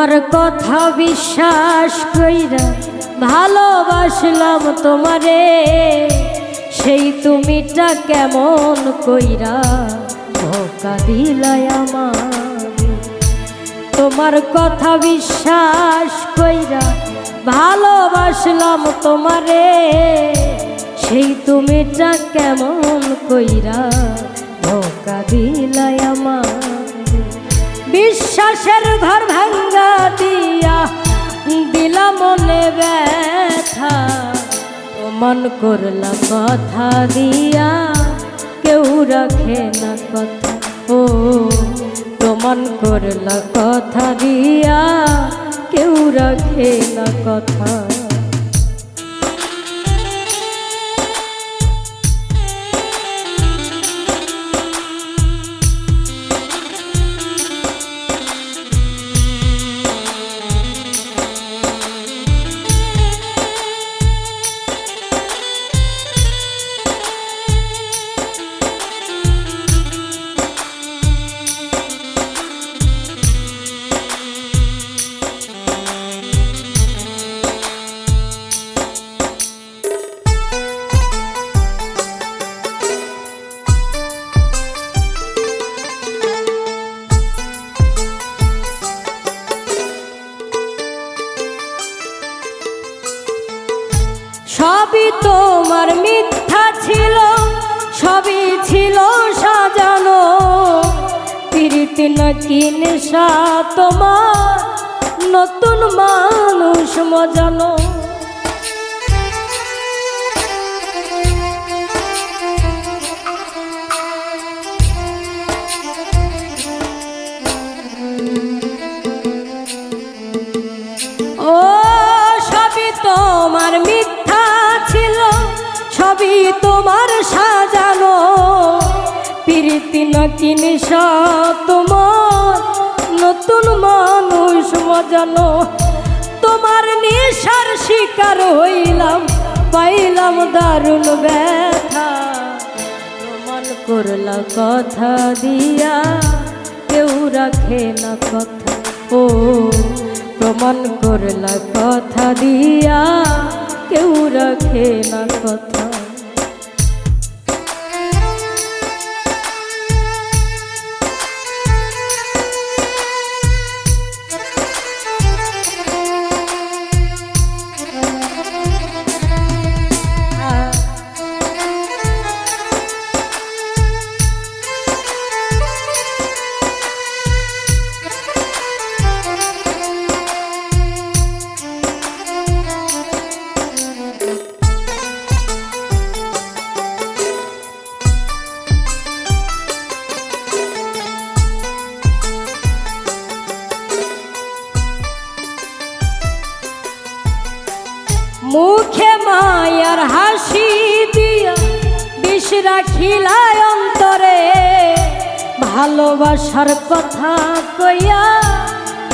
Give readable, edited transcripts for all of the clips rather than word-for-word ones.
তোমার কথা বিশ্বাস কইরা ভালোবাসলাম তোমারে, সেই তুমিটা কেমন কইরা ধোঁকা দিলাই আমারে। তোমার কথা বিশ্বাস কইরা ভালোবাসলাম তোমারে, সেই তুমিটা কেমন কইরা ধোঁকা দিলাই আমারে। বিশ্বাসের ঘর ভাঙ্গা দিয়া দিলা মনে ব্যথা, মন করলা কথা দিয়া কেউ রাখে না কথা। ও প্রমাণ করলা কথা দিয়া কেউ রাখে না কথা। সবই তোমার মিথ্যা ছিল, সবই ছিল সাজানো, প্রীতি নাকি নেশা তোমার নতুন মানুষ মজানো। ও সবই তোমার মিথ্যা ছিল, সবই তোমার সাজানো, প্রীতি নাকি নেশা তোমার নতুন মানুষ মজানো। তোমার নেশার শিকার হইলাম, পাইলাম দারুণ ব্যথা, প্রমাণ করলা কথা দিয়া কেউ রাখে না কথা। ও প্রমাণ করলা কথা দিয়া কেউ রাখে না কথা। মুখে মায়ার হাসি দিয়া বিষ রাখিলাই অন্তরে, ভালোবাসার কথা কইয়া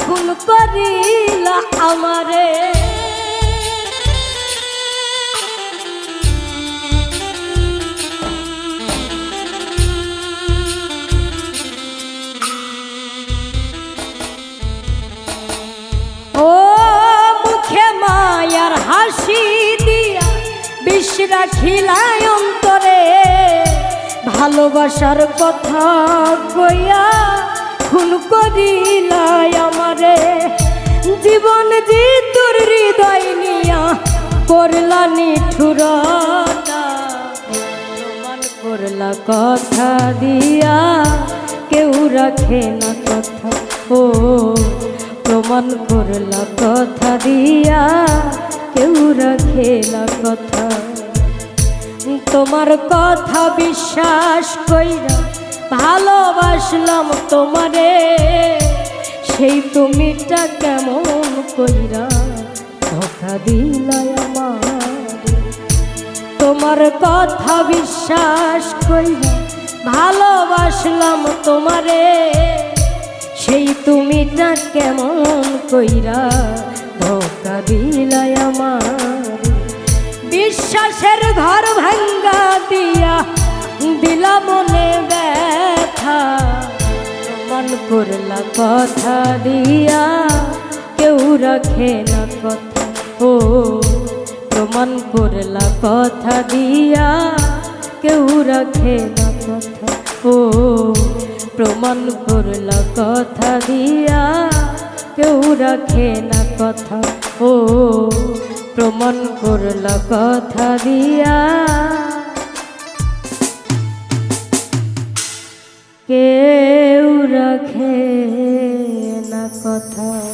খুন করিলা আমারে। ও মুখে মায়ার হাসি দিয়া বিষ রাখিলাই অন্তরে, ভালোবাসার কথা কইয়া খুন করিলাই আমারে। জীবন যে তোর হৃদয় নিয়া করলা নিঠুরতা, প্রমাণ করলা কথা দিয়া কেউ রাখে না কথা। ও প্রমাণ করলা কথা দিয়া কেউ রাখে না কথা। তোমার কথা বিশ্বাস কইরা ভালোবাসলাম তোমারে, সেই তুমিটা কেমন কইরা ধোঁকা দিলাই আমারে। তোমার কথা বিশ্বাস কইরা ভালোবাসলাম তোমারে, সেই তুমিটা কেমন কইরা ধোঁকা দিলাই আমারে। বিশ্বাসের ঘর ভাঙ্গা দিয়া দিলা মনে ব্যথা, প্রমাণ করলা কথা দিয়া কেউ রাখে না কথা। ও প্রমাণ করলা কথা দিয়া, কেউ রাখে না কথা। ও প্রমাণ করলা কথা দিয়া, কেউ রাখে না কথা। ও প্রমাণ করলা কথা দিয়া, কেউ রাখে না কথা।